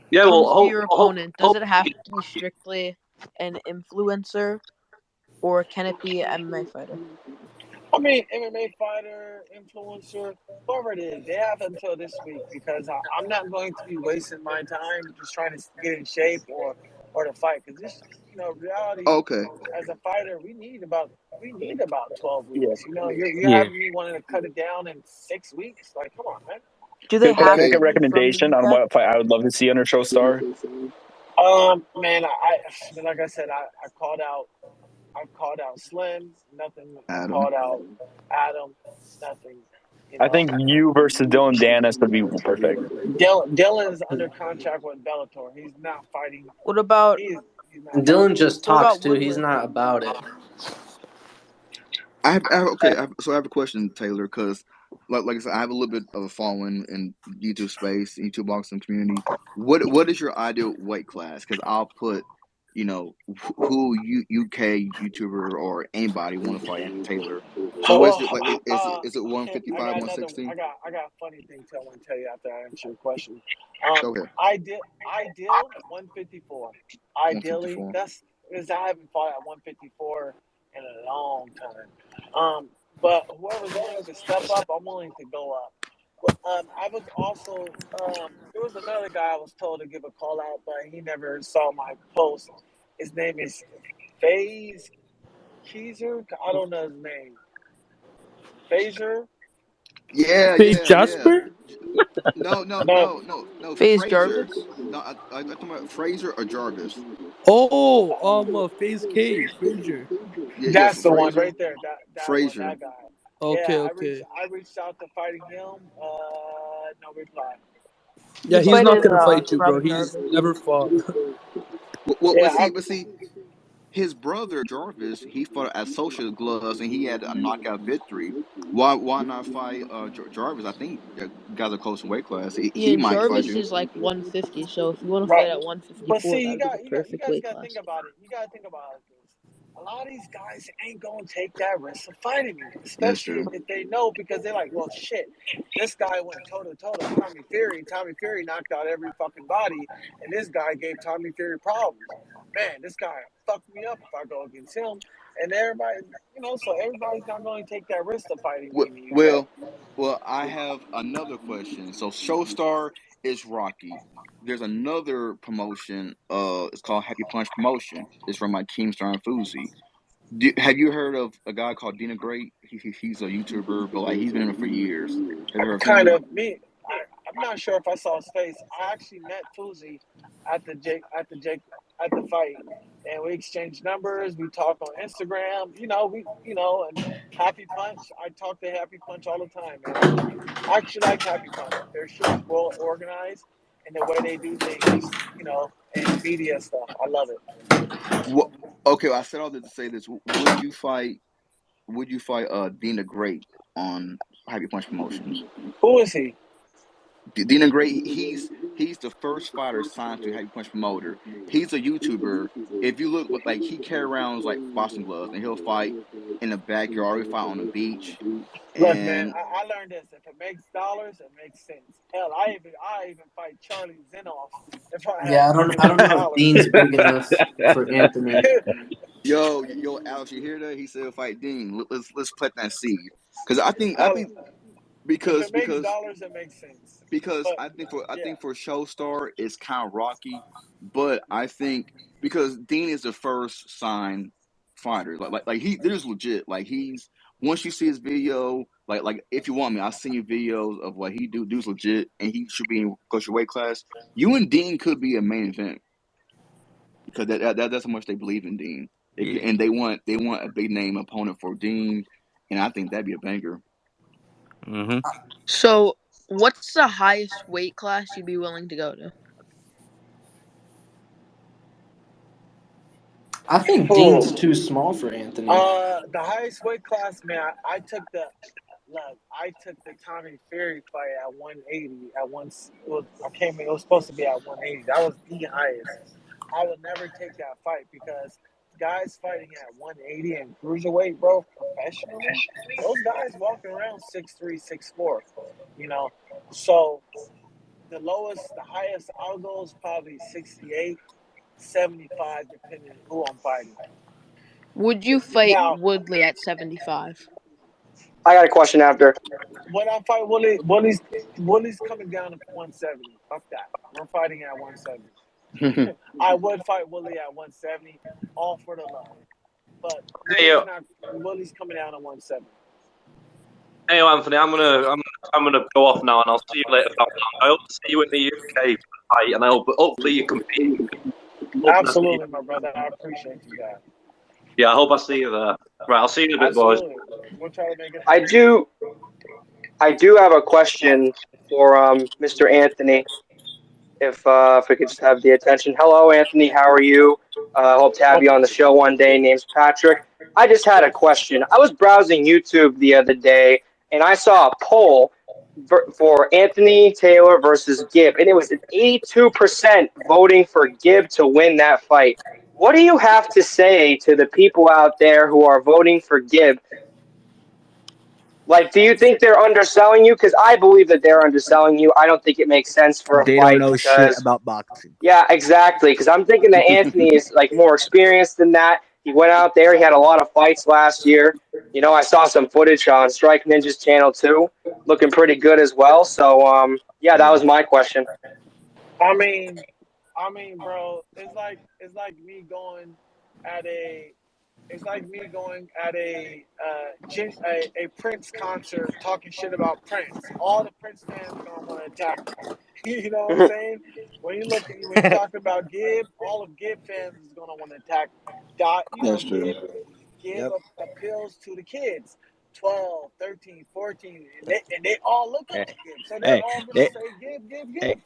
Yeah, well, your opponent, does it have to be strictly an influencer, or can it be an MMA fighter? I mean, MMA fighter, influencer, whoever it is, they have until this week because I'm not going to be wasting my time just trying to get in shape or to fight because this, reality. As a fighter, we need about 12 weeks. You're having me wanting to cut it down in 6 weeks. Like, come on, man. Do they Can I make a recommendation on what fight I would love to see under Showstar? Man, like I said, I called out. I've called out Slim, nothing. I called out Adam, nothing. I think you versus Dylan Danis would be perfect. Dylan is under contract with Bellator. He's not fighting. What about Dylan? Just talks too. He's not about it. I have a question, Taylor, because like I said, I have a little bit of a following in YouTube space, YouTube boxing community. What is your ideal weight class? Because I'll put, who UK YouTuber or anybody want to fight Anthony Taylor. So is it 155, 160? I got a funny thing I want to tell you after I answer your question. Go ahead. Ideal 154. Ideally, that's because I haven't fought at 154 in a long time. But whoever's willing to step up, I'm willing to go up. I was also there was another guy I was told to give a call out, but he never saw my post. His name is FaZe Keezer. I don't know his name. Frazier. Yeah, FaZe Jasper. No. FaZe Jarvis. No, I'm talking about Frazier or Jarvis. Oh, FaZe K, Frasier. That's the one right there. That Frasier. One, that guy. Okay, Yeah, okay. I reached out to fighting him. No reply. Yeah, He he's fighted not gonna fight you, bro. Robin He's Jarvis. never fought. Well, Yeah, see, his brother Jarvis, he fought at Social Gloves and he had a knockout victory. Why not fight Jarvis? I think that guys are close in weight class. Yeah, He and might fight Jarvis you. is like 150. So if you want to right. fight at But 154, see, that'd be the you perfect guys weight got to think class. about it. You got to think about it like this. A lot of these guys ain't gonna take that risk of fighting me, That's especially true. if they know, because they're like, well, shit, this guy went toe to toe to Tommy Fury. Tommy Fury knocked out every fucking body, and this guy gave Tommy Fury problems. Man, this guy fucked me up if I go against him. And everybody, so everybody's not going to take that risk of fighting me Well, in the UK. well, I have another question. So, Showstar is Rocky. There's another promotion. It's called Happy Punch Promotion. It's from my Keemstar and Fuzi. Have you heard of a guy called Dina Great? He's a YouTuber, but like he's been in it for years. Have you heard of Kind him? of I'm not sure if I saw his face. I actually met Fuzi at the fight, and we exchanged numbers. We talk on Instagram. And Happy Punch. I talk to Happy Punch all the time, man. I actually like Happy Punch. Their shit is well organized, and the way they do things, and media stuff. I love it. What? Okay, well, I said all that to say this. Would you fight? Would you fight Dina Great on Happy Punch Promotion? Who is he? Dina Great, he's the first fighter signed to Happy Punch Promoter. He's a YouTuber. If you look, like he carry around like boxing gloves, and he'll fight in the backyard. He'll fight on the beach, Look, man, and I learned this. If it makes dollars, it makes sense. Hell, I even fight Charlie Zenoff if I had Yeah, fucking I don't know if $100. Dean's big enough for Anthony. yo, Alex, you hear that? He said fight Dean. Let's plant that seed because I Hell, think if because it makes because dollars, it makes sense. because But I yeah, think for Showstar it's kind of rocky, but I think because Dean is the first signed fighter, like he there's legit, like he's once you see his video, like if you want me, I'll send you videos of what he dude's legit, and he should be in kosher weight class. You and Dean could be a main event because that's how much they believe in Dean, Yeah. and they want a big name opponent for Dean, and I think that'd be a banger. Mm-hmm. So, what's the highest weight class you'd be willing to go to? I think Dean's too small for Anthony. the highest weight class, man. I took the Tommy Fury fight at 180. At once, I came in. It was supposed to be at 180. That was the highest. I would never take that fight because guys fighting at 180 and cruiserweight, bro, professionally, those guys walking around 6'3", 6'4". You know, so the highest I'll go is probably 68, 75, depending on who I'm fighting. Would you fight Now, Woodley at 75? I got a question after. when I fight Willie's coming down to 170. Fuck that. We're fighting at 170. I would fight Willie at 170, all for the love. But Hey, Willie's coming down to 170. hey, Anthony, I'm gonna go off now, and I'll see you later. I hope to see you in the UK for the fight, and I hope hopefully you compete. Absolutely, my brother. I appreciate you guys. Yeah, I hope I see you there. Right, I'll see you in a bit, boys. Absolutely. We'll try to make it I happen. do have a question for Mr. Anthony. If we could just have the attention. Hello, Anthony. How are you? Hope to have you on the show one day. Name's Patrick. I just had a question. I was browsing YouTube the other day, and I saw a poll for Anthony Taylor versus Gibb, and it was an 82% voting for Gibb to win that fight. What do you have to say to the people out there who are voting for Gibb? Like, do you think they're underselling you? Because I believe that they're underselling you. I don't think it makes sense for a They don't fight know shit because, about boxing. yeah, exactly. Because I'm thinking that Anthony is like more experienced than that. He went out there. He had a lot of fights last year. I saw some footage on Strike Ninja's channel too, looking pretty good as well. So, yeah, that Yeah. was my question. I mean, bro, me going at a it's like me going at a Prince concert talking shit about Prince. All the Prince fans are gonna want to attack me. You know what I'm saying? When you talk about Gibb, all of Gibb fans is gonna want to attack. That's true. Gibb Yep. appeals to the kids. 12, 13, 14, and they all look up to Gibb. So they're all going to say Gibb, Gibb, Gibb.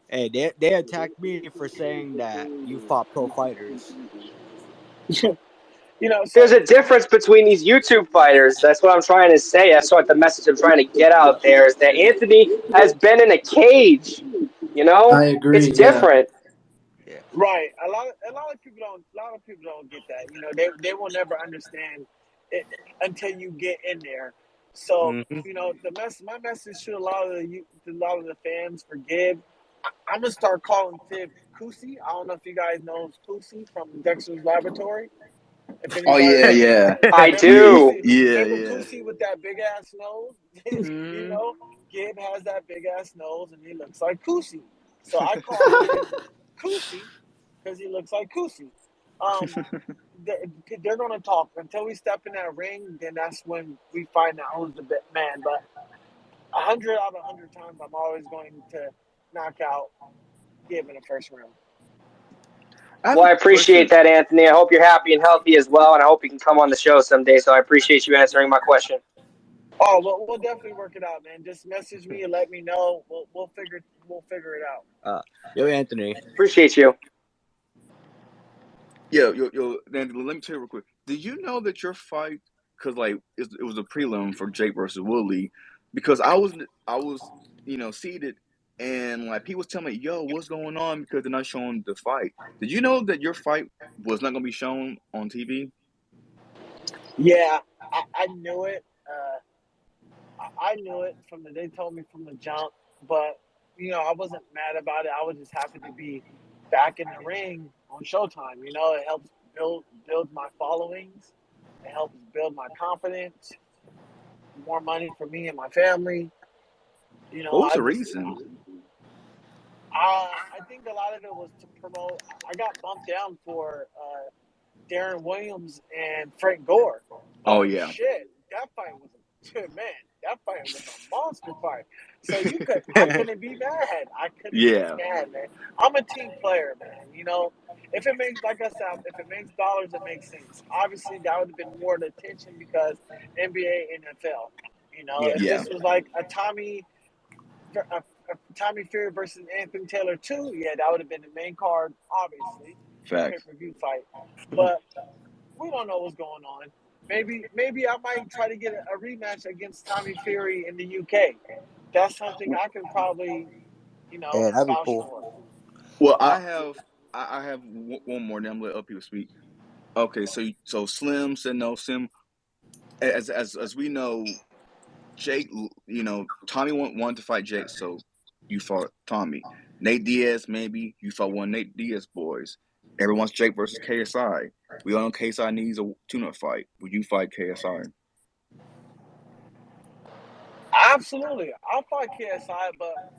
Hey, they attacked me for saying that you fought pro fighters. There's a difference between these YouTube fighters. That's what I'm trying to say. That's what the message I'm trying to get out there is that Anthony has been in a cage. I agree. It's different. Yeah. Right. A lot of people don't get that. They will never understand it until you get in there. So, my message to a lot of the fans for Gibb, I'm gonna start calling Fib Kusi. I don't know if you guys know Kusi from Dexter's Laboratory. If anybody yeah. I do. Remember Kusi with that big ass nose? Gabe has that big ass nose and he looks like Kusi. So I call him Kusi because he looks like Kusi. They're gonna talk until we step in that ring. Then that's when we find out who's the man. But 100 out of 100 times, I'm always going to knock out Gabe in the first round. Well, I appreciate that, Anthony. I hope you're happy and healthy as well, and I hope you can come on the show someday. So I appreciate you answering my question. Oh, well, we'll definitely work it out, man. Just message me and let me know. We'll figure it out. Yo, Anthony. Appreciate you. Yo, Anthony, let me tell you real quick. Did you know that your fight, because it was a prelim for Jake versus Woodley, because I was seated, and people was telling me, yo, what's going on, because they're not showing the fight. Did you know that your fight was not going to be shown on TV? Yeah, I knew it. I knew it they told me from the jump, but I wasn't mad about it. I was just happy to be back in the ring on Showtime. It helps build my followings. It helps build my confidence. More money for me and my family. What was the reason? I think a lot of it was to promote. I got bumped down for Darren Williams and Frank Gore. Oh yeah. Shit, that fight was That fight was a monster fight. So I couldn't be mad. I couldn't be mad, man. I'm a team player, man. If it makes, like I said, if it makes dollars, it makes sense. Obviously, that would have been more the attention because NBA, NFL. If this was like a Tommy Fury versus Anthony Taylor 2, that would have been the main card, obviously. Facts. Pay-per-view fight. But we don't know what's going on. Maybe I might try to get a rematch against Tommy Fury in the UK. That's something I can probably, that'd be cool. for. Well, I have one more. Then I'm gonna let other people speak. Okay, so Slim said no. Slim, as we know, Jake, Tommy wanted to fight Jake, so you fought Tommy. Nate Diaz, maybe you fought one Nate Diaz boys. Everyone's Jake versus KSI. We all know KSI needs a tune-up fight. Would you fight KSI? Absolutely, I'll fight KSI, but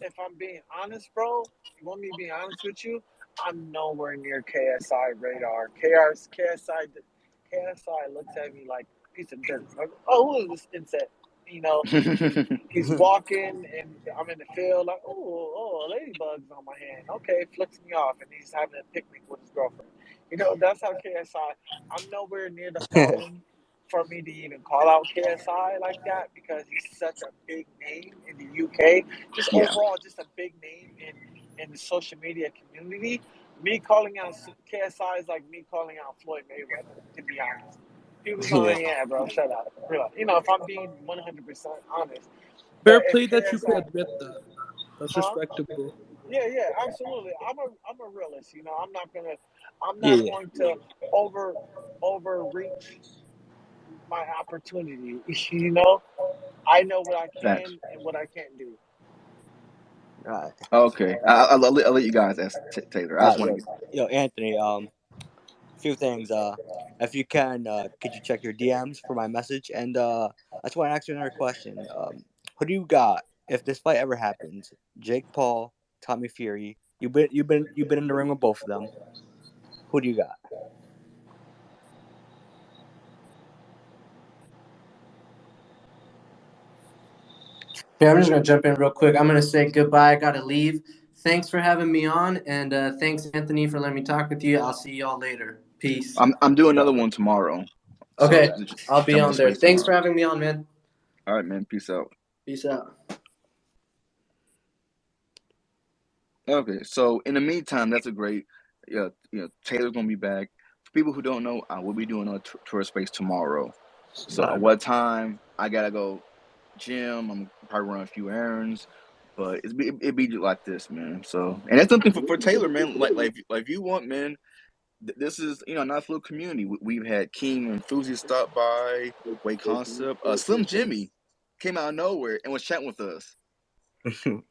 if I'm being honest, bro, you want me to be honest with you? I'm nowhere near KSI radar. KSI looks at me like a piece of dirt. Like, who is this insect? He's walking, and I'm in the field like, a ladybug's on my hand. Okay, flicks me off, and he's having a picnic with his girlfriend. That's how KSI. I'm nowhere near the following for me to even call out KSI like that because he's such a big name in the UK. Just overall, just a big name in the social media community. Me calling out KSI is like me calling out Floyd Mayweather, to be honest. People's going, bro, shut up. If I'm being 100% honest. Fair play that you could admit that. That's respectable. Yeah, absolutely. I'm a realist. I'm not going to overreach my opportunity. I know what I can and what I can't do. Right. Okay. I'll let you guys ask Taylor. I just want to. Anthony. Few things. If you can, could you check your DMs for my message? And I just want to ask you another question. Who do you got if this fight ever happens? Jake Paul, Tommy Fury. You've been in the ring with both of them. Who do you got? Yeah, I'm just gonna jump in real quick. I'm gonna say goodbye. I gotta leave. Thanks for having me on, and thanks Anthony for letting me talk with you. I'll see y'all later. Peace. I'm doing another one tomorrow. Okay, So I'll be on there. Thanks for having me on, man. All right, man. Peace out. Peace out. Okay, so in the meantime, that's a great. Taylor's gonna be back. For people who don't know, I will be doing a tour space tomorrow. So at what time? I gotta go gym. I'm probably run a few errands, but it'd be like this, man. So, and that's something for Taylor, man. Like you want, man. This is a nice little community. We've had King Enthusiast stop by, Way Concept, Slim Jimmy came out of nowhere and was chatting with us.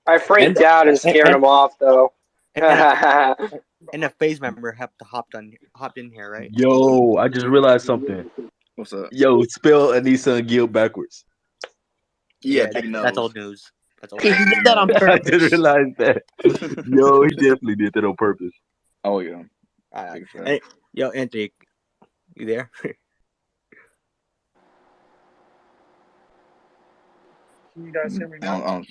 I freaked out and scared him off, though. And a phase member hopped in here, right? Yo, I just realized something. What's up? Yo, spell Anissa and Gil backwards. Yeah, big nose. That's old news. That's old He news. did that on I purpose. just realized that. Yo, he definitely did that on purpose. Oh yeah. Hey, yo, Anthony, you there? Can you guys hear me now?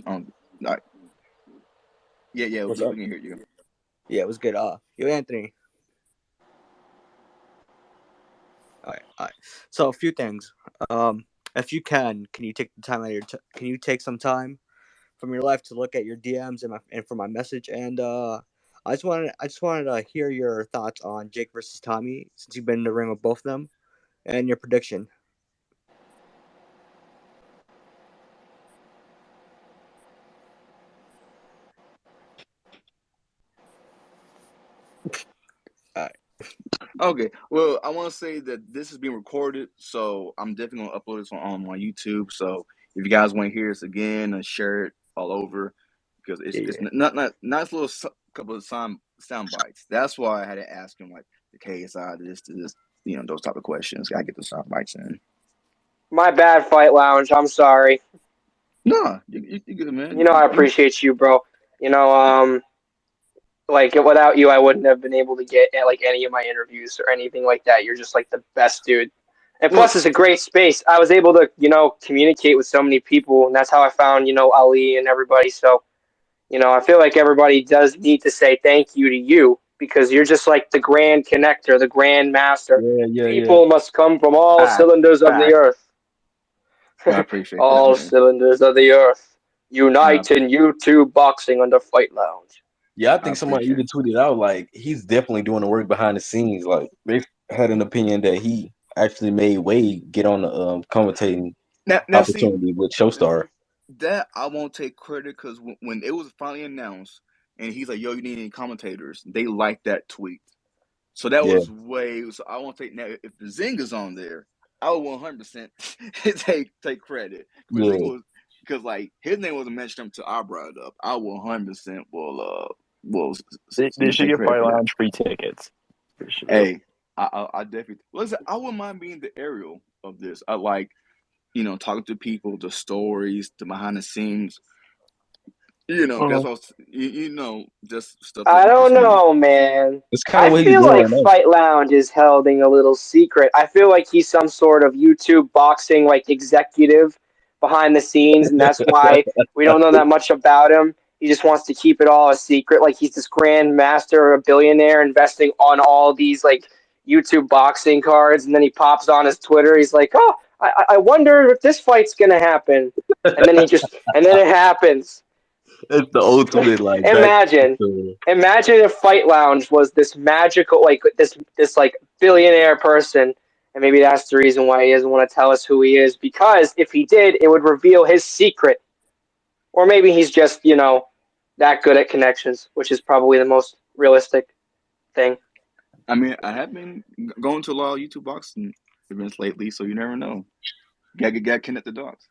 Yeah, we can hear you. Yeah, it was good. Yo, Anthony. All right. So a few things. If you can you take the time out of can you take some time from your life to look at your DMs and for my message? And I just wanted to hear your thoughts on Jake versus Tommy, since you've been in the ring with both of them, and your prediction. Okay. Well, I want to say that this is being recorded, so I'm definitely gonna upload this on my YouTube. So if you guys want to hear this again and share it all over, because it's not nice little couple of sound bites. That's why I had to ask him like the KSI this to this, those type of questions. Gotta get the sound bites in. My bad, Fight Lounge. I'm sorry. Nah, you good, man. I appreciate you, bro. Like without you, I wouldn't have been able to get like any of my interviews or anything like that. You're just like the best dude. And plus, it's a great space. I was able to, communicate with so many people, and that's how I found, Ali and everybody. So, I feel like everybody does need to say thank you to you, because you're just like the grand connector, the grand master. People must come from all cylinders of the earth. I appreciate all that, cylinders of the earth unite in YouTube boxing under Fight Lounge. Yeah, I think somebody even tweeted out like he's definitely doing the work behind the scenes. Like they had an opinion that he actually made Wade get on the commentating opportunity with Showstar. That I won't take credit, because when it was finally announced and he's like, "Yo, you need any commentators?" They liked that tweet, so that was way. So I won't take now. If the Zinga's on there, I would 100% take credit. Because like his name wasn't mentioned until I brought it up. I will 100% they should give Fight Lounge free tickets. For sure. Hey, I definitely listen. I wouldn't mind being the Ariel of this. I like, talking to people, the stories, the behind the scenes. That's what just stuff. I don't know, man. It's kind of I feel like Fight Lounge is holding a little secret. I feel like he's some sort of YouTube boxing like executive behind the scenes, and that's why we don't know that much about him. He just wants to keep it all a secret. Like he's this grand master, a billionaire, investing on all these like YouTube boxing cards, and then he pops on his Twitter. He's like, "Oh, I wonder if this fight's gonna happen," and then it happens. It's the ultimate like. Imagine if Fight Lounge was this magical, like this like billionaire person, and maybe that's the reason why he doesn't want to tell us who he is. Because if he did, it would reveal his secret, or maybe he's just that good at connections, which is probably the most realistic thing. I mean, I have been going to a lot of YouTube boxing events lately, so you never know. Gotta connect the dots.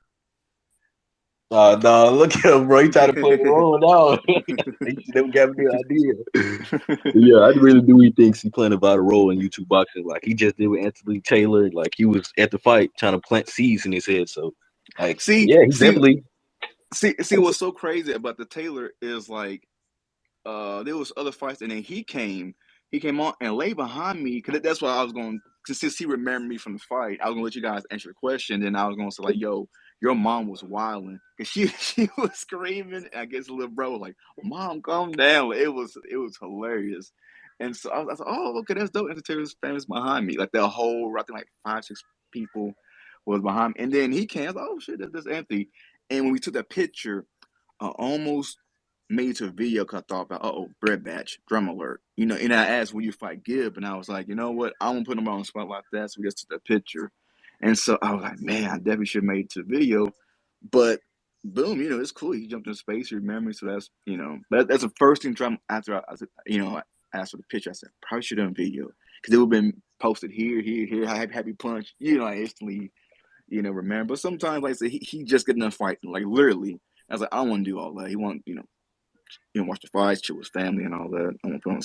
No, look at him, bro. He tried to play the role now. He never got me an idea. Yeah, I really do. He thinks he's playing about a role in YouTube boxing. Like he just did with Anthony Taylor. Like he was at the fight trying to plant seeds in his head. So, like, he's definitely. See, what's so crazy about the Taylor is like, there was other fights, and then he came on and lay behind me, because that's why I was going. Cause since he remembered me from the fight, I was gonna let you guys answer the question. Then I was gonna say like, "Yo, your mom was wilding," because she was screaming. And I guess the little bro was like, "Mom, calm down." It was hilarious, and so I was like, "Oh, okay, that's dope." Entertainers fans behind me, like the whole, I think like 5-6 people was behind me. And then he came, I was like, oh shit, that's Anthony. And when we took that picture, I almost made it to a video because I thought about, bread batch, drum alert. And I asked, will you fight Gibb? And I was like, you know what? I won't put him on the spot like that. So we just took that picture. And so I was like, man, I definitely should have made it to the video. But boom, it's cool. He jumped in space, he remembered. So that's, but that's the first thing after I asked for the picture. I said, probably should have done video because it would have been posted here, happy punch. I instantly, remember. But sometimes, like I said, he just getting done fighting, like literally. I was like, I don't want to do all that. He want, watch the fights, chill with his family and all that. I want to put on